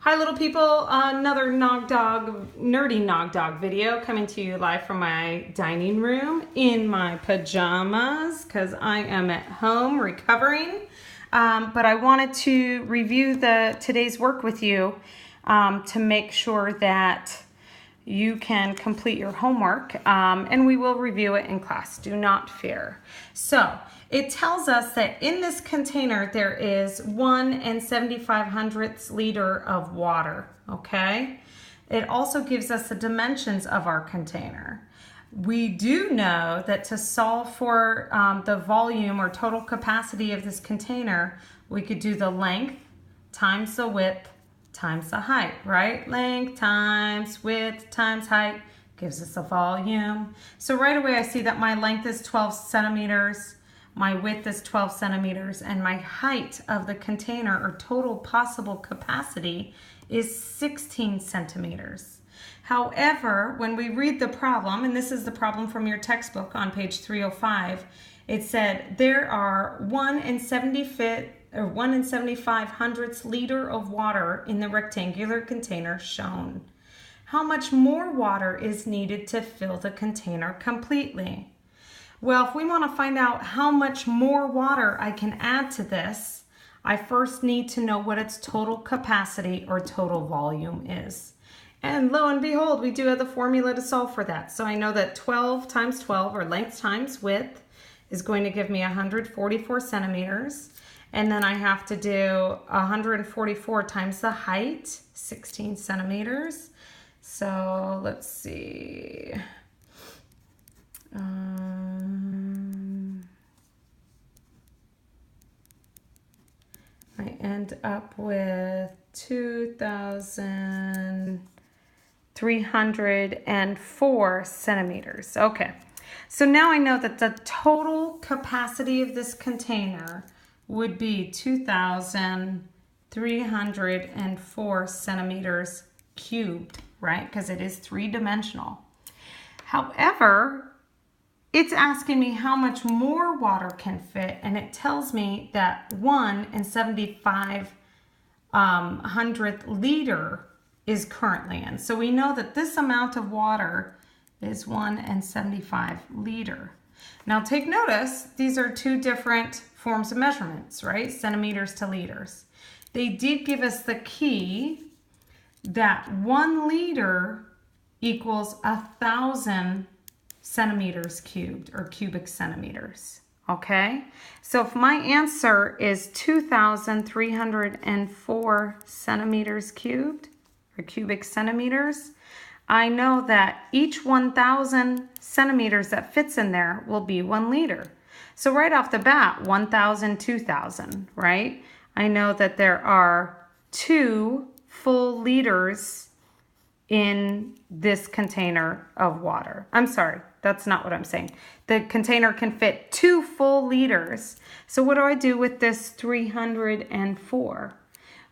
Hi little people, another nerdy Nog Dog video coming to you live from my dining room in my pajamas because I am at home recovering. But I wanted to review today's work with you to make sure that you can complete your homework, and we will review it in class. Do not fear. So it tells us that in this container there is 1 75/100 liter of water, okay? It also gives us the dimensions of our container. We do know that to solve for the volume or total capacity of this container, we could do the length times the width times the height, right? Length times width times height gives us a volume. So right away I see that my length is 12 centimeters, my width is 12 centimeters, and my height of the container or total possible capacity is 16 centimeters. However, when we read the problem, and this is the problem from your textbook on page 305, it said there are 1 75/100 liter of water in the rectangular container shown. How much more water is needed to fill the container completely? Well, if we want to find out how much more water I can add to this, I first need to know what its total capacity or total volume is. And lo and behold, we do have the formula to solve for that. So I know that 12 times 12, or length times width, is going to give me 144 centimeters. And then I have to do 144 times the height, 16 centimeters. So let's see. I end up with 2,304 centimeters. Okay, so now I know that the total capacity of this container would be 2,304 centimeters cubed, right? Because it is three-dimensional. However, it's asking me how much more water can fit, and it tells me that 1 75/100 liter is currently in. So we know that this amount of water is 1 75 liter. Now take notice, these are two different forms of measurements, right? Centimeters to liters. They did give us the key that 1 liter equals 1,000 centimeters cubed, or cubic centimeters, okay? So if my answer is 2,304 centimeters cubed, or cubic centimeters, I know that each 1,000 centimeters that fits in there will be 1 liter. So right off the bat, 1,000, 2,000, right? I know that there are 2 full liters in this container of water. I'm sorry, that's not what I'm saying. The container can fit 2 full liters. So what do I do with this 304?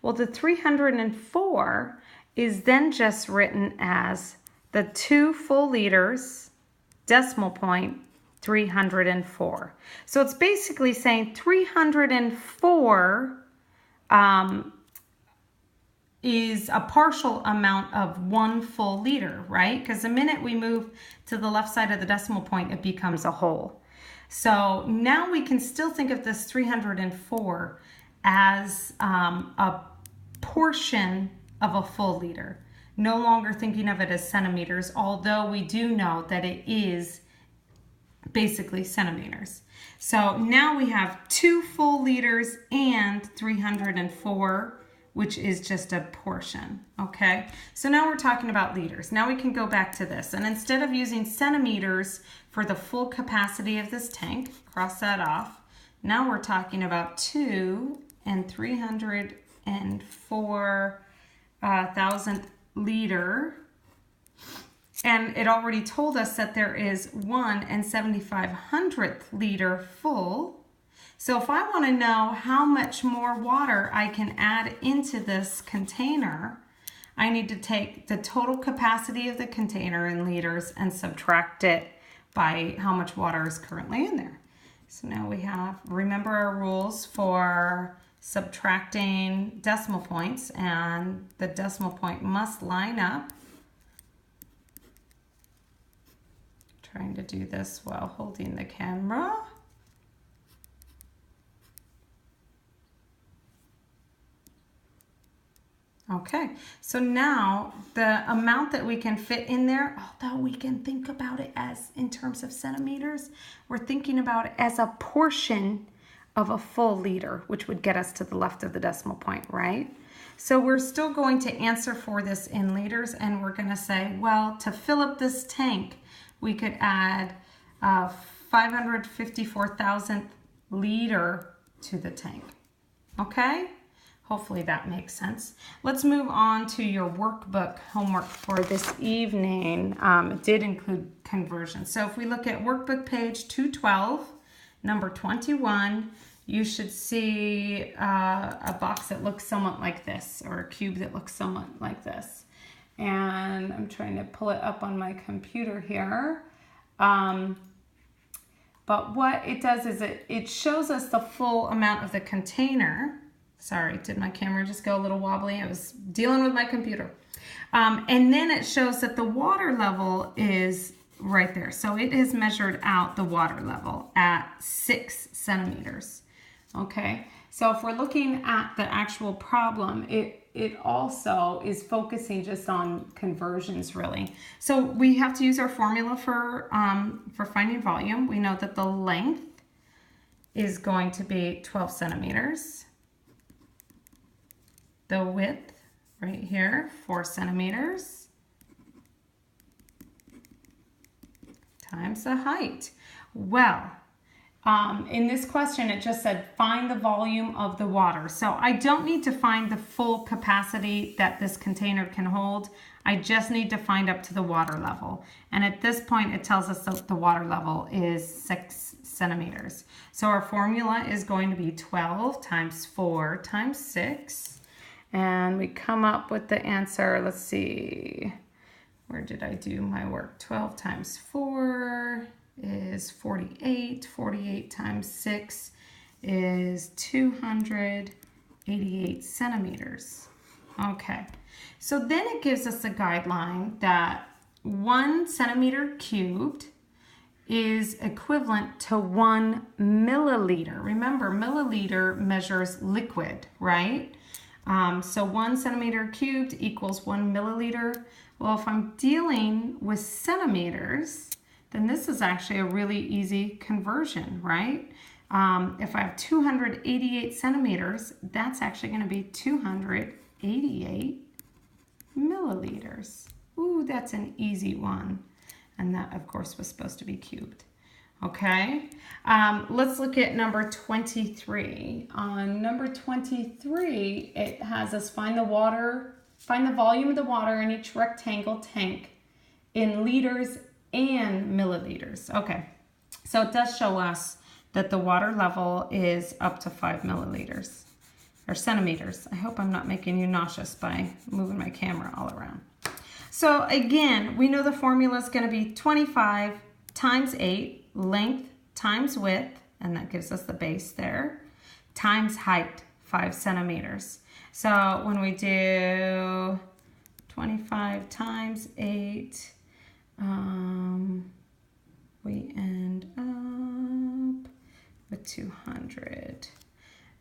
Well, the 304 is then just written as the 2 full liters, decimal point, 304. So it's basically saying 304 is a partial amount of 1 full liter, right? Because the minute we move to the left side of the decimal point, it becomes a whole. So now we can still think of this 304 as a portion of a full liter. No longer thinking of it as centimeters, although we do know that it is basically centimeters. So now we have 2 full liters and 304, which is just a portion, okay? So now we're talking about liters. Now we can go back to this, and instead of using centimeters for the full capacity of this tank, cross that off, now we're talking about 2,304,000 liter. And it already told us that there is 1 75/100 liter full. So if I want to know how much more water I can add into this container, I need to take the total capacity of the container in liters and subtract it by how much water is currently in there. So now we have, remember our rules for subtracting decimal points, and the decimal point must line up. Trying to do this while holding the camera. Okay, so now the amount that we can fit in there, although we can think about it as in terms of centimeters, we're thinking about it as a portion of a full liter, which would get us to the left of the decimal point, right? So we're still going to answer for this in liters, and we're gonna say, well, to fill up this tank, we could add 554,000th liter to the tank, okay? Hopefully that makes sense. Let's move on to your workbook homework for this evening. It did include conversion. So if we look at workbook page 212, number 21, you should see a box that looks somewhat like this, or a cube that looks somewhat like this. And I'm trying to pull it up on my computer here. But what it does is it shows us the full amount of the container. Sorry, did my camera just go a little wobbly? I was dealing with my computer. And then it shows that the water level is right there. So it has measured out the water level at 6 centimeters. Okay, so if we're looking at the actual problem, it also is focusing just on conversions, really. So we have to use our formula for finding volume. We know that the length is going to be 12 centimeters. The width right here, 4 centimeters, times the height. Well, in this question, it just said find the volume of the water. So I don't need to find the full capacity that this container can hold. I just need to find up to the water level. And at this point, it tells us that the water level is 6 centimeters. So our formula is going to be 12 times 4 times 6. And we come up with the answer. Let's see, where did I do my work? 12 times 4 is 48. 48 times 6 is 288 centimeters. Okay, so then it gives us a guideline that 1 centimeter cubed is equivalent to 1 milliliter. Remember, milliliter measures liquid, right? So 1 centimeter cubed equals 1 milliliter. Well, if I'm dealing with centimeters, then this is actually a really easy conversion, right? If I have 288 centimeters, that's actually going to be 288 milliliters. Ooh, that's an easy one. And that, of course, was supposed to be cubed. Okay, let's look at number 23. On number 23, it has us find the volume of the water in each rectangle tank in liters and milliliters. Okay, so it does show us that the water level is up to 5 milliliters, or centimeters. I hope I'm not making you nauseous by moving my camera all around. So again, we know the formula is going to be 25 times 8, length times width, and that gives us the base there, times height, 5 centimeters. So when we do 25 times 8, we end up with 200.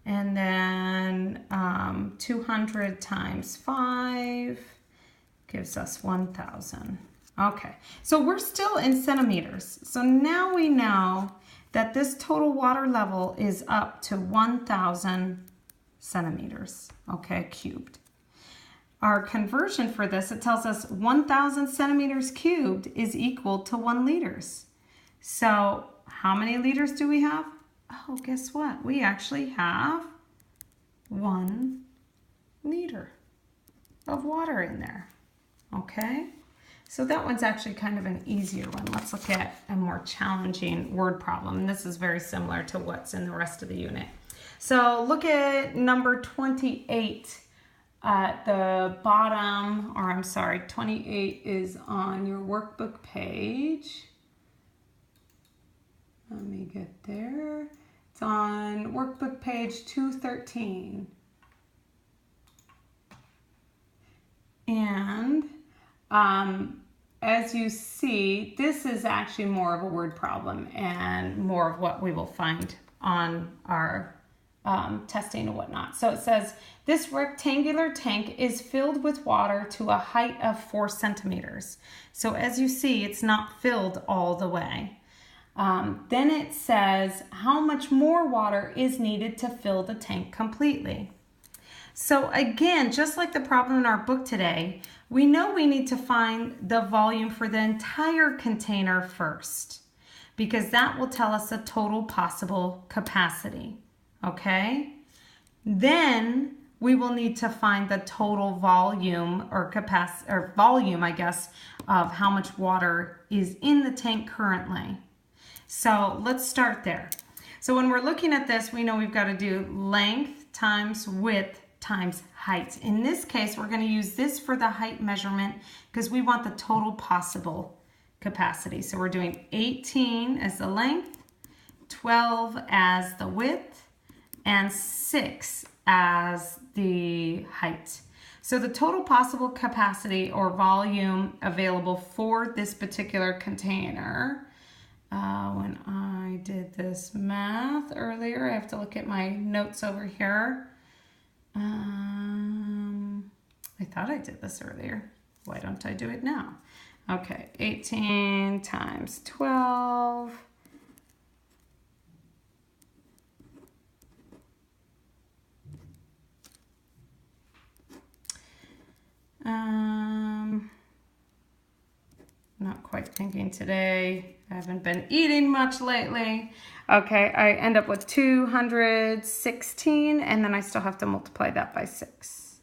And then 200 times 5 gives us 1,000. Okay, so we're still in centimeters. So now we know that this total water level is up to 1,000 centimeters, okay, cubed. Our conversion for this, it tells us 1,000 centimeters cubed is equal to 1 liters. So how many liters do we have? Oh, guess what? We actually have 1 liter of water in there, okay? So that one's actually kind of an easier one. Let's look at a more challenging word problem. And this is very similar to what's in the rest of the unit. So look at number 28 at the bottom, or I'm sorry, 28 is on your workbook page. Let me get there. It's on workbook page 213. And as you see, this is actually more of a word problem and more of what we will find on our testing and whatnot. So it says, this rectangular tank is filled with water to a height of 4 centimeters. So as you see, it's not filled all the way. Then it says how much more water is needed to fill the tank completely. So again, just like the problem in our book today, we know we need to find the volume for the entire container first, because that will tell us the total possible capacity, okay? Then we will need to find the total volume or capacity, or volume, I guess, of how much water is in the tank currently. So let's start there. So when we're looking at this, we know we've got to do length times width times height. In this case, we're going to use this for the height measurement because we want the total possible capacity. So we're doing 18 as the length, 12 as the width, and 6 as the height. So the total possible capacity or volume available for this particular container, when I did this math earlier, I have to look at my notes over here. I thought I did this earlier. Why don't I do it now? Okay, 18 times 12. Not quite thinking today. I haven't been eating much lately. Okay, I end up with 216, and then I still have to multiply that by 6.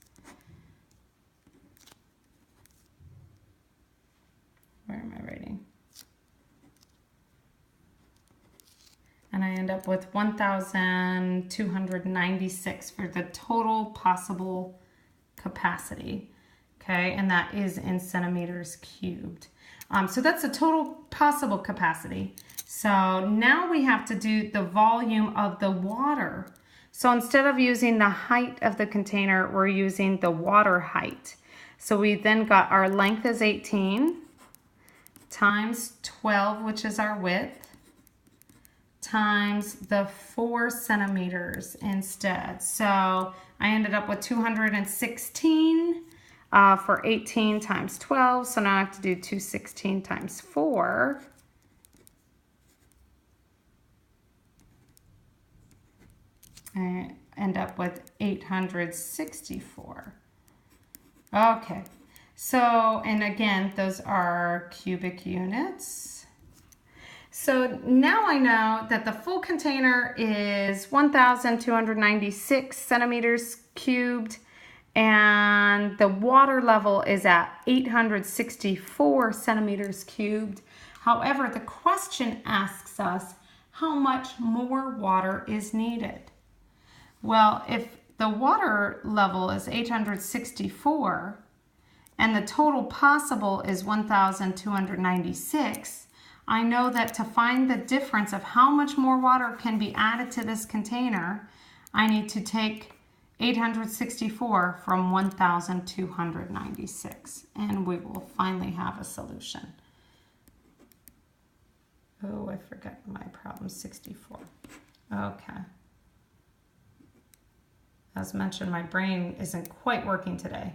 Where am I writing? And I end up with 1,296 for the total possible capacity. Okay, and that is in centimeters cubed. So that's the total possible capacity. So now we have to do the volume of the water. So instead of using the height of the container, we're using the water height. So we then got our length is 18 times 12, which is our width, times the 4 centimeters instead. So I ended up with 216 for 18 times 12. So now I have to do 216 times 4. I end up with 864. Okay, so, and again, those are cubic units. So now I know that the full container is 1,296 centimeters cubed, and the water level is at 864 centimeters cubed. However, the question asks us how much more water is needed. Well, if the water level is 864 and the total possible is 1,296, I know that to find the difference of how much more water can be added to this container, I need to take 864 from 1,296, and we will finally have a solution. Oh, I forgot my problem, 64. Okay. As mentioned, my brain isn't quite working today.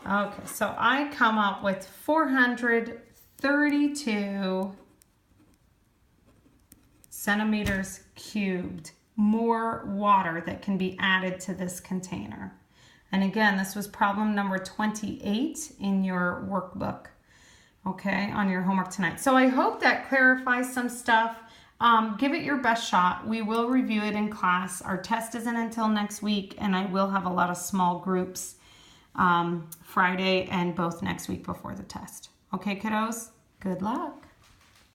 Okay, so I come up with 432 centimeters cubed more water that can be added to this container. And again, this was problem number 28 in your workbook, okay, on your homework tonight. So I hope that clarifies some stuff. Give it your best shot. We will review it in class. Our test isn't until next week, and I will have a lot of small groups Friday and both next week before the test. Okay, kiddos? Good luck.